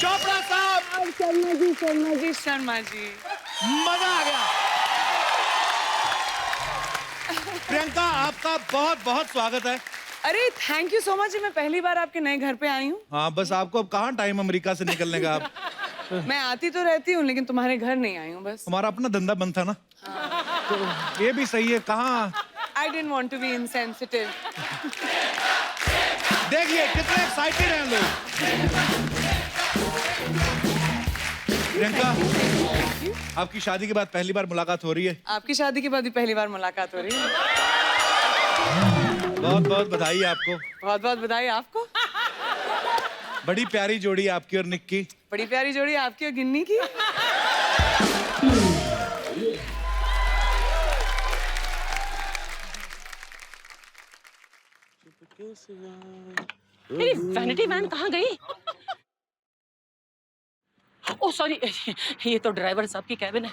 चोपड़ा साहब। शर्मा जी, शर्मा जी, शर्मा जी, मजा आ गया। प्रियंका, आपका बहुत बहुत स्वागत है। अरे थैंक यू सो मच। मैं पहली बार आपके नए घर पे आई हूँ। हाँ, बस आपको अब कहाँ टाइम अमेरिका से निकलने का। आप मैं आती तो रहती हूँ लेकिन तुम्हारे घर नहीं आई हूँ बस। हमारा अपना धंधा बंद था ना। तो ये भी सही है। कहाँ I didn't want to be insensitive. देखिए कितने एक्साइटेड हैं लोग। प्रियंका, आपकी शादी के बाद पहली बार मुलाकात हो रही है। आपकी शादी के बाद भी पहली बार मुलाकात हो रही है। बहुत बहुत बधाई आपको। बहुत बहुत बधाई आपको। बड़ी प्यारी जोड़ी आपकी और निक की। बड़ी प्यारी जोड़ी आपकी और गिन्नी की। मेरी वैनिटी वैन कहाँ गई? ओह सॉरी, ये तो ड्राइवर साहब की कैबिन है।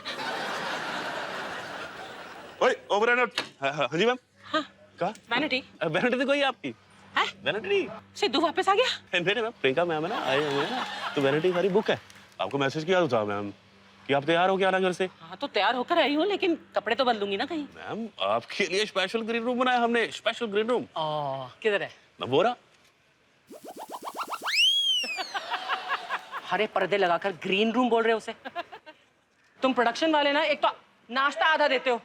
ओए ओवर एंड आउट। हाँ जी मैम। हाँ, कहा वैनिटी वैनिटी तो कोई आपकी है? वैनिटी नहीं। सिद्धू वापस आ गया? नहीं मैम, प्रियंका मैम है ना, आए हुए हैं ना, तो वैनिटी सारी बुक है। आपको मैसेज किया था मैम कि आप तैयार हो के आना घर से। हाँ तो तैयार होकर आई हूँ, लेकिन कपड़े तो बदलूंगी ना कहीं। मैम आपके लिए स्पेशल ग्रीन रूम बनाया हमने, स्पेशल ग्रीन रूम। किधर है? मैं बोरा। हरे पर्दे लगाकर ग्रीन रूम बोल रहे हो उसे? तुम प्रोडक्शन वाले ना, एक तो नाश्ता आधा देते हो।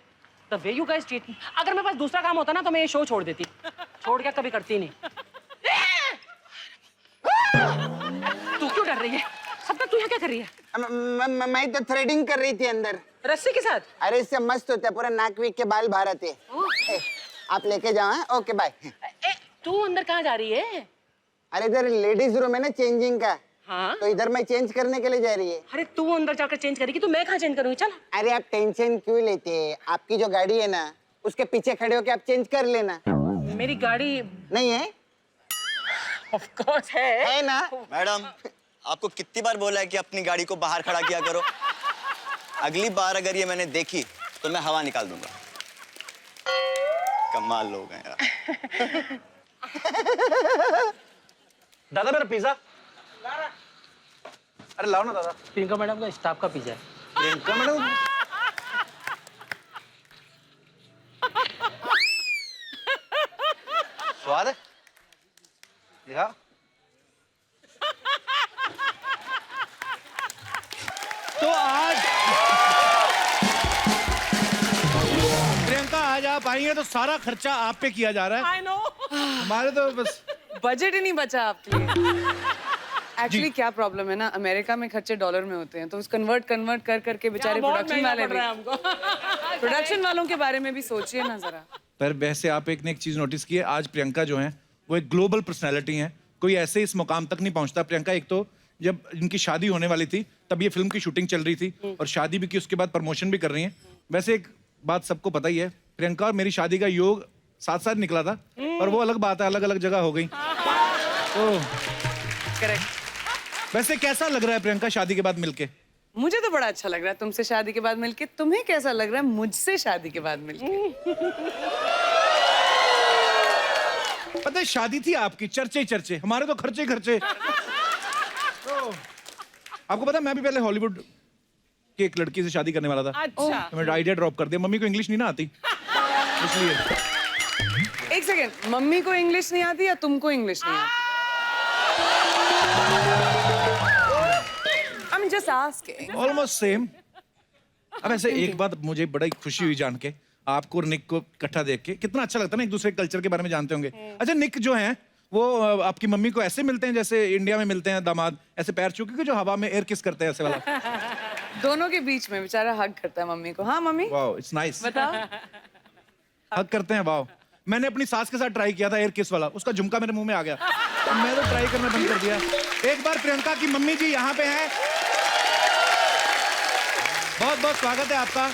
The way you guys treat me. अगर मेरे पास दूसरा काम होता ना तो मैं ये शो छोड़ देती। छोड़ क्या कभी करती नहीं। तू क्यों डर रही है? सपना तू यहाँ क्या कर रही है? मैं तो थ्रेडिंग कर रही थी अंदर। रस्सी के साथ? अरे इससे मस्त होता है, पूरा नाक वीक के बाल बाहर आते हैं। आप लेके जाओ। हाँ? Okay bye. तू अंदर कहाँ जा रही है? अरे इधर लेडीज रूम है ना चेंजिंग का। हाँ? तो इधर मैं चेंज करने के लिए जा रही है। अरे तू अंदर जाकर चेंज करेगी, तो मैं कहाँ चेंज करूँगी? चल। अरे आप टेंशन क्यों लेते हैं? आपकी जो गाड़ी है ना, उसके पीछे खड़े होके आप चेंज कर लेना। मेरी गाड़ी नहीं है? ऑफ कोर्स है ना? मैडम, आपको कितनी बार बोला है कि अपनी गाड़ी को बाहर खड़ा किया करो। अगली बार अगर ये मैंने देखी तो मैं हवा निकाल दूंगा। कमाल लोग हैं यार। दादा मेरा पिज्जा। अरे लाओ ना दादा। प्रियंका मैडम का स्टाफ का पिज्जा है। प्रियंका मैडम, स्वाद है या? तो आज प्रियंका, आज आप आई हैं तो सारा खर्चा आप पे किया जा रहा है। I know. हमारे तो बस बजट ही नहीं बचा आपके लिए। एक्चुअली क्या प्रॉब्लम है ना, अमेरिका में खर्चे डॉलर में होते हैं, तो उस कन्वर्ट कर करके बेचारे प्रोडक्शन वाले भी, प्रोडक्शन वालों के बारे में भी सोचिए ना जरा। पर वैसे आप एक ने एक चीज नोटिस की है, आज प्रियंका जो है वो एक ग्लोबल पर्सनैलिटी है। कोई ऐसे इस मुकाम तक नहीं पहुंचता। प्रियंका, एक तो जब इनकी शादी होने वाली थी तब ये फिल्म की शूटिंग चल रही थी और शादी भी की, उसके बाद प्रमोशन भी कर रही हैं। वैसे एक बात सबको पता ही है, प्रियंका और मेरी शादी का योग साथ साथ निकला था, पर वो अलग बात है, अलग अलग जगह हो गई। तो करेक्ट। वैसे कैसा लग रहा है प्रियंका शादी के बाद मिलके? मुझे तो बड़ा अच्छा लग रहा है तुमसे शादी के बाद मिलके। तुम्हें कैसा लग रहा है मुझसे शादी के बाद मिलके? पता है, शादी थी आपकी, चर्चे ही चर्चे, हमारे तो खर्चे ही खर्चे। तो आपको पता है, मैं भी पहले हॉलीवुड की एक लड़की से शादी करने वाला था। अच्छा। तो मैं आइडिया ड्रॉप कर दिया। मम्मी को इंग्लिश नहीं ना आती, इसलिए। एक सेकेंड, मम्मी को इंग्लिश नहीं आती या तुमको इंग्लिश नहीं आती? I'm just asking. Almost same. अब ऐसे एक बात मुझे बड़ा खुशी हुई जान के, आपको और निक को इकट्ठा देख के। कितना अच्छा लगता है ना, एक दूसरे कल्चर के बारे में जानते होंगे। अच्छा, निक जो है वो आपकी मम्मी को ऐसे मिलते हैं जैसे इंडिया में मिलते हैं दामाद, ऐसे पैर छू के जो हवा में एयर किस करते हैं, ऐसे वाला? दोनों के बीच में बेचारा हग करता है मम्मी को। हाँ मम्मी, वाओ, इट्स नाइस। बताओ। हग करते हैं, वाओ। मैंने अपनी सास के साथ ट्राई किया था एयर किस वाला, उसका झुमका मेरे मुंह में आ गया, तो मैं तो ट्राई करना बंद कर दिया। एक बार प्रियंका की मम्मी जी यहाँ पे हैं, बहुत बहुत स्वागत है आपका।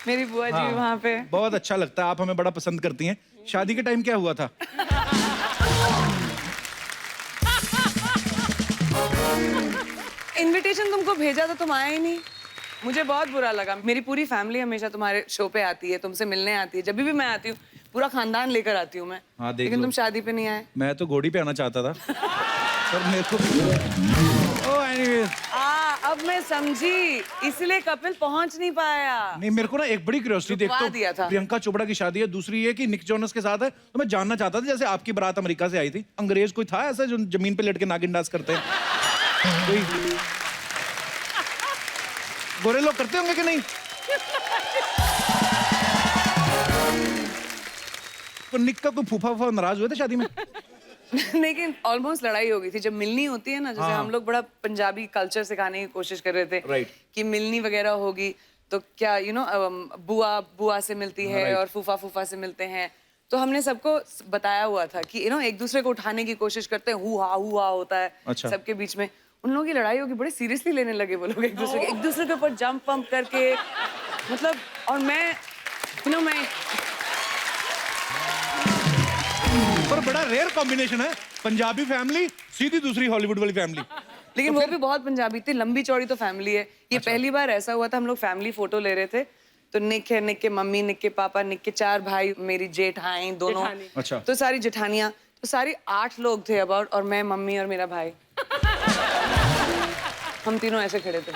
मेरी बुआ जी हाँ, वहाँ पे। बहुत अच्छा लगता है, आप हमें बड़ा पसंद करती हैं। शादी के टाइम क्या हुआ था? इनविटेशन तुमको भेजा तो तुम आए ही नहीं। मुझे बहुत बुरा लगा। मेरी पूरी फैमिली हमेशा तुम्हारे शो पे आती है, तुमसे मिलने आती है। जब भी मैं आती हूँ पूरा खानदान लेकर आती हूँ मैं। हाँ, देख लेकिन लो। तुम शादी पे नहीं आए। मैं तो घोड़ी पे आना चाहता था। पर मेरे को ओ एनीवे अब मैं समझी, इसलिए कपिल पहुंच नहीं पाया। नहीं, मेरे को ना एक बड़ी क्यूरियोसिटी थी। एक रुकवा दिया तो था। प्रियंका चोपड़ा की शादी है, दूसरी ये कि निक जोनस के साथ है। तो मैं जानना चाहता था, जैसे आपकी बारात अमेरिका से आई थी, अंग्रेज कोई था ऐसा जो जमीन पे लेट के नागिन डांस करते हैं? कोई गोरे लोग करते होंगे कि नहीं? तो निक का कोई फूफा नाराज हुए थे शादी में? लेकिन ऑलमोस्ट लड़ाई हो गई थी जब मिलनी होती है ना, जैसे हाँ। हम लोग बड़ा पंजाबी कल्चर सिखाने की कोशिश कर रहे थे Right. कि मिलनी वगैरह होगी तो क्या बुआ बुआ से मिलती है Right. और फूफा फूफा से मिलते हैं, तो हमने सबको बताया हुआ था कि एक दूसरे को उठाने की कोशिश करते हैं, हुआ होता है अच्छा। सबके बीच में। उन लोगों की लड़ाई होगी, बड़े सीरियसली लेने लगे वो लोग एक दूसरे के ऊपर जंप पंप करके, मतलब। और मैं पर बड़ा रेयर कॉम्बिनेशन है, पंजाबी फैमिली सीधी दूसरी हॉलीवुड वाली फैमिली। लेकिन वो भी बहुत पंजाबी थी, लंबी चौड़ी तो फैमिली है। ये पहली बार ऐसा हुआ था, हम लोग फैमिली फोटो ले रहे थे, तो निक है, निक के मम्मी, निक के पापा, निक के 4 भाई, मेरी जेठाई दोनों, अच्छा। तो सारी जेठानियां, तो सारी 8 लोग थे अबाउट, और मैं, मम्मी और मेरा भाई। हम तीनों ऐसे खड़े थे।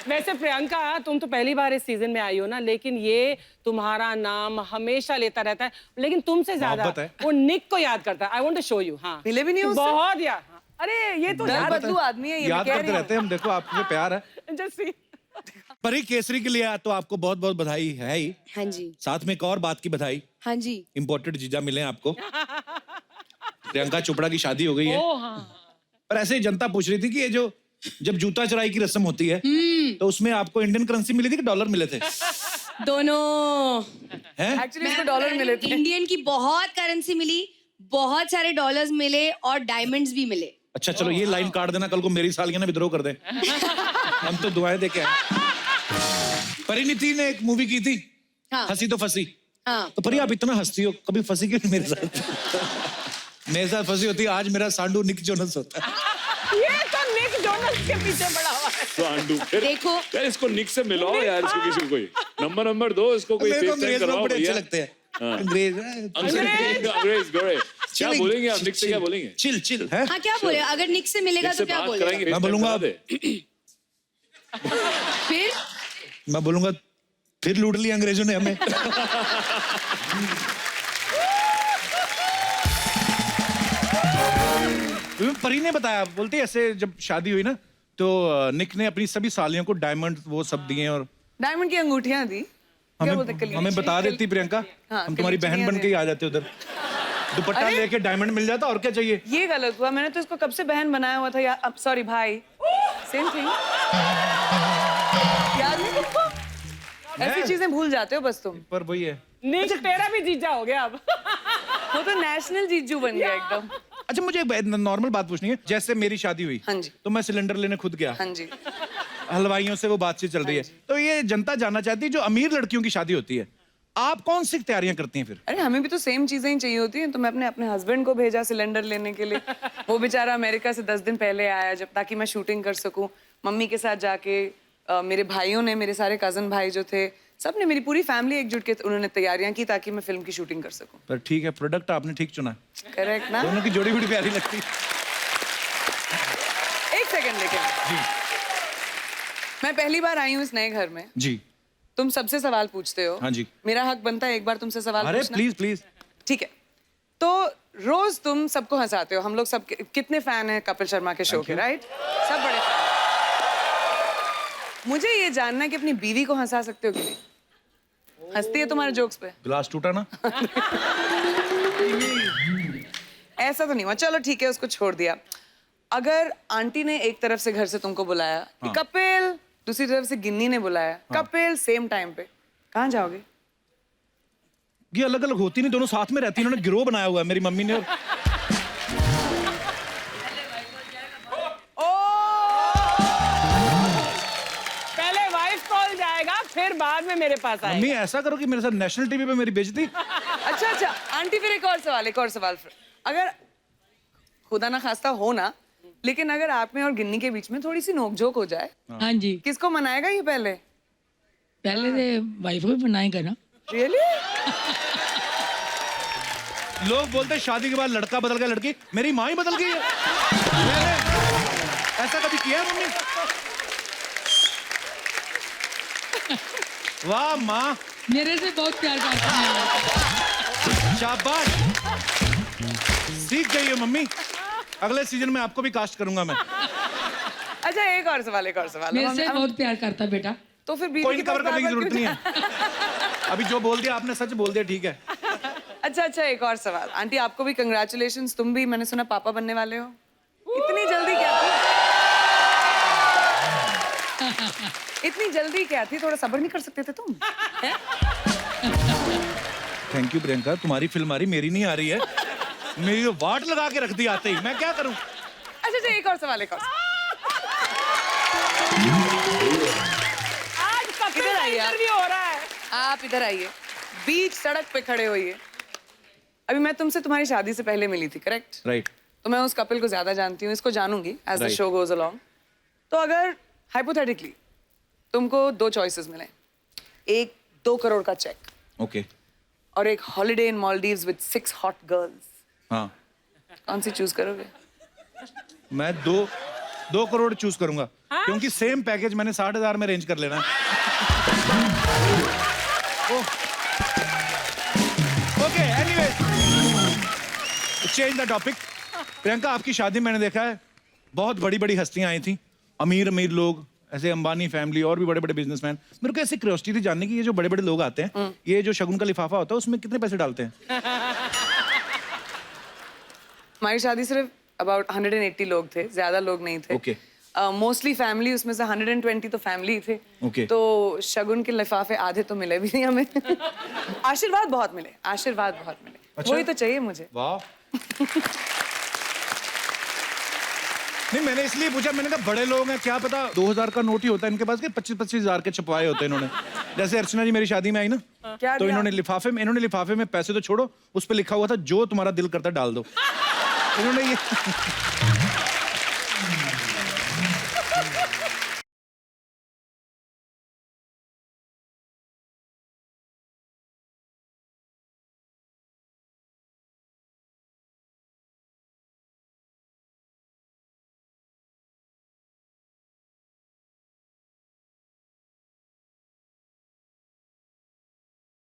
वैसे प्रियंका, तुम तो पहली बार इस सीजन में आई हो ना, लेकिन ये तुम्हारा नाम हमेशा लेता रहता है, लेकिन तुमसे ज्यादा मोहब्बत है। वो निक को याद करता है। I want to show you. हाँ, मिले भी नहीं उससे? बहुत याद। हाँ। अरे ये तो दल बदलू आदमी है ये, मैं याद कह करते रही रहते हैं हम, देखो आपसे प्यार है। है जैसी। परी केसरी के लिए तो आपको बहुत बहुत बधाई है ही, हाँ जी, साथ में एक और बात की बधाई, हाँ जी। इम्पोर्टेड जीजा मिले आपको। प्रियंका चोपड़ा की शादी हो गई है। पर ऐसे ही जनता पूछ रही थी कि ये जो जब जूता चुराई की रस्म होती है तो उसमें आपको इंडियन करेंसी मिली थी कि डॉलर मिले थे? दोनों। हैं? एक्चुअली इसको डॉलर मिले थे। इंडियन की बहुत करेंसी मिली, बहुत सारे डॉलर्स मिले और डायमंड्स भी मिले। अच्छा चलो, ये लाइन काट देना, कल को मेरी सालियां ना विद्रोह कर दें। हम तो दुआएं दे के आए। परिणीति ने एक मूवी की थी, हाँ। हंसी तो फंसी। हाँ। तो परी आप इतना हंसती हो, कभी फंसी क्यों नहीं मेरे साथ? मेरे साथ फंसी होती, आज मेरा सांडू निक जोनस होता है। ये तो निक जोनस के पीछे पड़ा हुआ है। तो आंडू फिर देखो यार, इसको निक से मिलाओ यार, इसको किसी को कोई नंबर दो, इसको कोई मेरे को FaceTime अंग्रेज लोग करवाओ बड़े अच्छे भैया। लगते हैं। अंग्रेज अंग्रेज गोरे क्या बोलेंगे आप? निक से क्या बोलेंगे? चिल चिल है। हाँ, क्या बोले? अगर निक से मिलेगा निक तो से क्या बात बोलेगा? कराएंगे, मैं FaceTime बोलूंगा करा दे। फिर मैं बोलूंगा फिर लूट लिया अंग्रेजों ने हमें। परी ने बताया, बोलते ऐसे जब शादी हुई ना तो निक ने अपनी सभी सालियों को डायमंड वो सब दिए, और डायमंड की अंगूठियां दी। क्या बोलते हैं, हमें बता देती प्रियंका, हाँ, हम तुम्हारी बहन बन के ही आ जाते उधर, दुपट्टा अरे! लेके डायमंड मिल जाता, और क्या चाहिए। ये गलत हुआ, मैंने तो इसको कब से बहन बनाया हुआ था यार। अब सॉरी भाई, सेम थिंग। याद नहीं तुमको? ऐसी चीजें भूल जाते हो बस तुम। पर वही है। निक तेरा भी जीजा हो गया अब। वो तो नेशनल जीजू बन गया एकदम। अच्छा मुझे एक नॉर्मल बात पूछनी है, जैसे मेरी शादी हुई हाँ जी। तो मैं सिलेंडर लेने खुद गया, हाँ जी। हलवाइयों से वो बातचीत चल रही है, तो ये जनता जानना चाहती है, जो अमीर लड़कियों की शादी होती है आप कौन सी तैयारियां करती हैं फिर? अरे हमें भी तो सेम चीजें ही चाहिए होती हैं, तो मैं अपने हस्बैंड को भेजा सिलेंडर लेने के लिए। वो बेचारा अमेरिका से 10 दिन पहले आया, जब ताकि मैं शूटिंग कर सकूं। मम्मी के साथ जाके मेरे भाइयों ने, मेरे सारे कजन भाई जो थे, सब ने, मेरी पूरी फैमिली एकजुट के उन्होंने तैयारियां की ताकि मैं फिल्म की शूटिंग कर सकूं। पर ठीक है, प्रोडक्ट आपने ठीक चुना, करेक्ट ना? दोनों की जोड़ी बड़ी प्यारी लगती। एक सेकंड लेकिन मैं पहली बार आई हूँ इस नए घर में, जी तुम सबसे सवाल पूछते हो। हाँ जी। मेरा हक बनता है एक बार तुमसे सवाल अरे पूछना। Please please. ठीक है, तो रोज तुम सबको हंसाते हो, हम लोग सब कितने फैन हैं कपिल शर्मा के शो के, राइट? सब बड़े फैन। मुझे ये जानना है कि अपनी बीवी को हंसा सकते हो कि नहीं? हंसती है तुम्हारे जोक्स पे? गिलास टूटा ना? ऐसा तो नहीं हुआ, चलो ठीक है, उसको छोड़ दिया। अगर आंटी ने एक तरफ से घर से तुमको बुलाया कि कपिल, दूसरी तरफ से गिन्नी ने बुलाया कपिल, सेम टाइम पे, कहाँ जाओगे? ये अलग अलग होती नहीं, दोनों साथ में रहती, इन्होंने गिरोह बनाया हुआ है मेरी मम्मी ने। और पहले वाइफ कॉल जाएगा, फिर बाद में मेरे पास आएगा। मम्मी ऐसा करो कि मेरे साथ नेशनल टीवी पे मेरी बेइज्जती। अच्छा, आंटी फिर एक और सवाल। अगर खुदा ना खास्ता हो ना, लेकिन अगर आप में और गिन्नी के बीच में थोड़ी सी नोकझोंक हो जाए, हाँ जी, किसको मनाएगा ये पहले? पहले तो वाइफ को भी बनाएगा ना। रियली? लोग बोलते हैं शादी के बाद लड़का बदल गया, लड़की, मेरी माँ ही बदल गई है। मैंने ऐसा कभी किया है मम्मी? वाह माँ, मेरे से बहुत प्यार करता है। शाबाश, सीख गई है मम्मी। अगले सीजन में आपको भी कास्ट करूंगा मैं। अच्छा एक और सवाल मेरे से बहुत प्यार करता है बेटा। तो फिर बीवी कोई के नहीं, कवर पास करने की बार-बार जरूरत नहीं क्यों है। अभी जो बोल दिया आपने सच बोल दिया, ठीक है। अच्छा एक और सवाल। आंटी आपको भी कंग्रेचुलेशंस, तुम भी मैंने सुना पापा बनने वाले हो। इतनी जल्दी क्या थी? इतनी जल्दी क्या थी? थोड़ा सब्र नहीं कर सकते थे तुम? थैंक यू प्रियंका, तुम्हारी फिल्म आ रही, मेरी नहीं आ रही है। मेरी तो वाट लगा के रख दी आते ही, मैं क्या करूं? अच्छा एक और सवाल। आज कपिल इधर का आइए आप। इंटरव्यू हो रहा है। आप इधर आइए, बीच सड़क पे खड़े होइए। अभी मैं तुमसे तुम्हारी शादी से पहले मिली थी, करेक्ट? राइट। तो मैं उस कपिल को ज्यादा जानती हूँ, इसको जानूंगी as the Right. Show goes along. तो अगर हाइपोथेटिकली तुमको 2 चॉइसेस मिले, एक 2 करोड़ का चेक ओके। और एक holiday in Maldives with 6 hot girls, हाँ, कौन सी चूज करोगे? मैं 2 करोड़ चूज करूंगा, क्योंकि सेम पैकेज मैंने 60,000 में अरेंज कर लेना है। Okay, anyways, change the topic. Priyanka, आपकी शादी मैंने देखा है, बहुत बड़ी बड़ी हस्तियां आई थी, अमीर अमीर लोग, ऐसे अंबानी फैमिली और भी बड़े बड़े बिजनेसमैन। मेरे को ऐसी क्यूरियोसिटी थी जानने की, ये जो बड़े बड़े लोग आते हैं, ये जो शगुन का लिफाफा होता है, उसमें कितने पैसे डालते हैं? हमारी शादी सिर्फ अबाउट 180 लोग थे, ज्यादा लोग नहीं थे। Okay. मोस्टली फैमिली, उसमें से 120 तो फैमिली थे। Okay. तो शगुन के लिफाफे आधे तो मिले भी नहीं हमें। आशीर्वाद बहुत मिले, आशीर्वाद बहुत मिले। अच्छा? वही तो चाहिए मुझे। वाह। नहीं, मैंने इसलिए पूछा, मैंने कहा बड़े लोग हैं, क्या पता 2000 का नोट ही होता है इनके पास, के 25-25 हजार के छपवाए होते हैं इन्होंने। जैसे अर्चना जी मेरी शादी में आई ना, क्या तो दिया? इन्होंने लिफाफे में पैसे तो छोड़ो, उस पे लिखा हुआ था जो तुम्हारा दिल करता डाल दो। इन्होंने ये